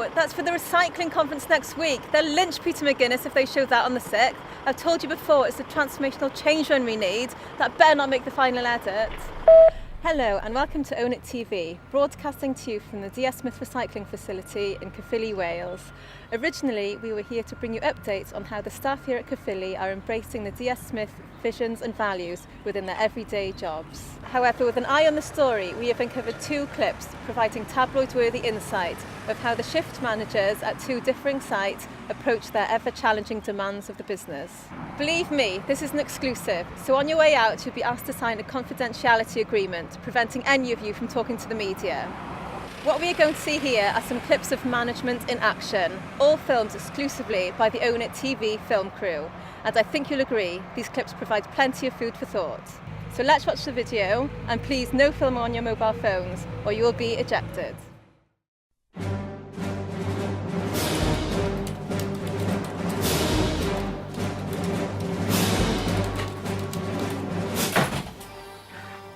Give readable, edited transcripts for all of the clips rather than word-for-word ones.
No, that's for the recycling conference next week. They'll lynch Peter McGuinness if they show that on the 6th. I've told you before, it's the transformational change run we need. That better not make the final edit. Hello and welcome to Own It TV, broadcasting to you from the D.Smithie recycling facility in Caerphilly, Wales. Originally, we were here to bring you updates on how the staff here at Caerphilly are embracing the D.Smithie visions and values within their everyday jobs. However, with an eye on the story, we have uncovered 2 clips providing tabloid-worthy insight of how the shift managers at 2 differing sites approach their ever-challenging demands of the business. Believe me, this is an exclusive, so on your way out you'll be asked to sign a confidentiality agreement, preventing any of you from talking to the media. What we are going to see here are some clips of management in action, all filmed exclusively by the Own It TV film crew. And I think you'll agree, these clips provide plenty of food for thought. So let's watch the video, and please no film on your mobile phones, or you will be ejected.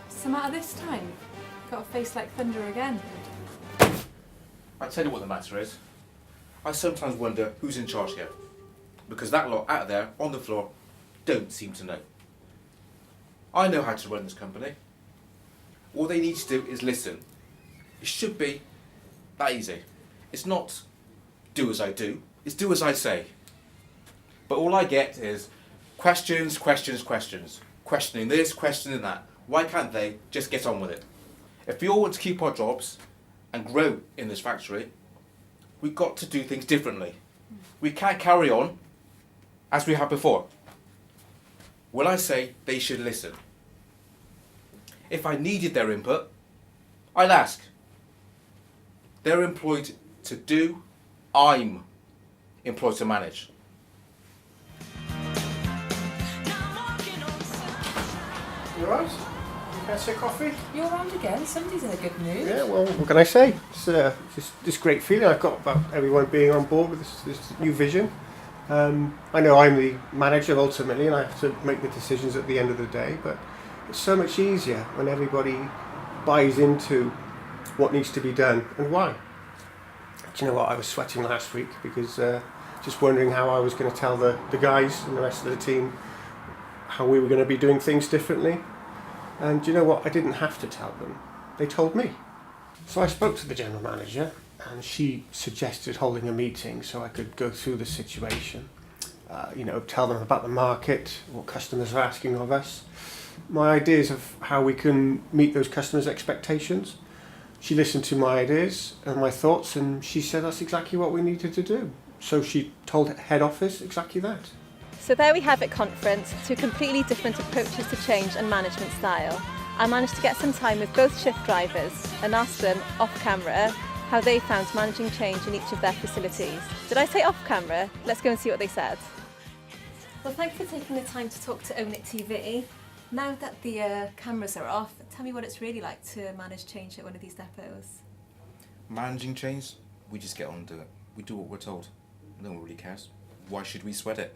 What's the matter this time? Got a face like thunder again. I tell you what the matter is. I sometimes wonder who's in charge here. Because that lot out there, on the floor, don't seem to know. I know how to run this company. All they need to do is listen. It should be that easy. It's not do as I do, it's do as I say. But all I get is questions. Questioning this, questioning that. Why can't they just get on with it? If we all want to keep our jobs and grow in this factory, we've got to do things differently. We can't carry on as we have before. When I say they should listen, if I needed their input, I'd ask. They're employed to do, I'm employed to manage. You alright? Can I say coffee? You're around again? Somebody's in a good mood. Yeah, well, what can I say? It's just this great feeling I've got about everyone being on board with this new vision. I know I'm the manager ultimately and I have to make the decisions at the end of the day, but it's so much easier when everybody buys into what needs to be done and why. Do you know what, I was sweating last week because just wondering how I was going to tell the guys and the rest of the team how we were going to be doing things differently. And do you know what, I didn't have to tell them, they told me. So I spoke to the general manager and she suggested holding a meeting so I could go through the situation, tell them about the market, what customers are asking of us, my ideas of how we can meet those customers' expectations. She listened to my ideas and my thoughts and she said that's exactly what we needed to do. So she told head office exactly that. So there we have it, conference, 2 completely different approaches to change and management style. I managed to get some time with both shift drivers and asked them off camera how they found managing change in each of their facilities. Did I say off camera? Let's go and see what they said. Well, thank you for taking the time to talk to Own It TV. Now that the cameras are off, tell me what it's really like to manage change at one of these depots. Managing change, we just get on and do it. We do what we're told. No one really cares. Why should we sweat it?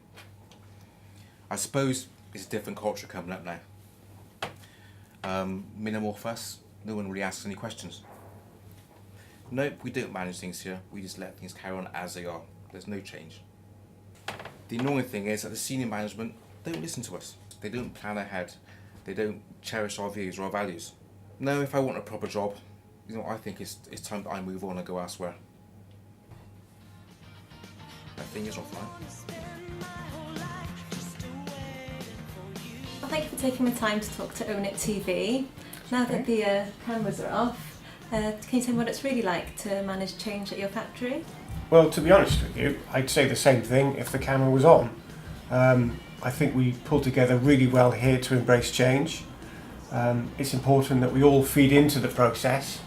I suppose it's a different culture coming up now. Minimal fuss, no one really asks any questions. Nope, we don't manage things here, we just let things carry on as they are. There's no change. The annoying thing is that the senior management don't listen to us. They don't plan ahead. They don't cherish our views or our values. No, if I want a proper job, I think it's time that I move on and go elsewhere. That thing is offline. Well, thank you for taking the time to talk to Own It TV. Now that the cameras are off, can you tell me what it's really like to manage change at your factory? Well, to be honest with you, I'd say the same thing if the camera was on. I think we pulled together really well here to embrace change. It's important that we all feed into the process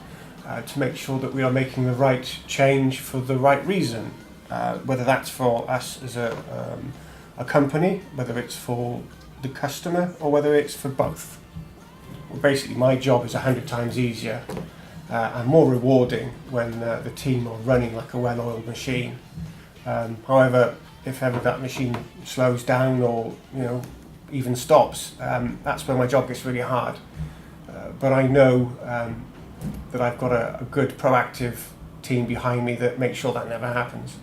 to make sure that we are making the right change for the right reason, whether that's for us as a company, whether it's for the customer, or whether it's for both. Well, basically, my job is 100 times easier and more rewarding when the team are running like a well-oiled machine. However, if ever that machine slows down or even stops, that's where my job gets really hard. But I know that I've got a good proactive team behind me that make sure that never happens.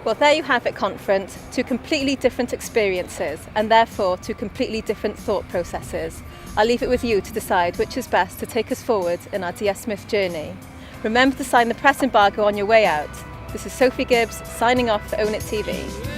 Well, there you have it, conference. Two completely different experiences and therefore two completely different thought processes. I'll leave it with you to decide which is best to take us forward in our D.Smithie journey. Remember to sign the press embargo on your way out. This is Sophie Gibbs signing off for Own It TV.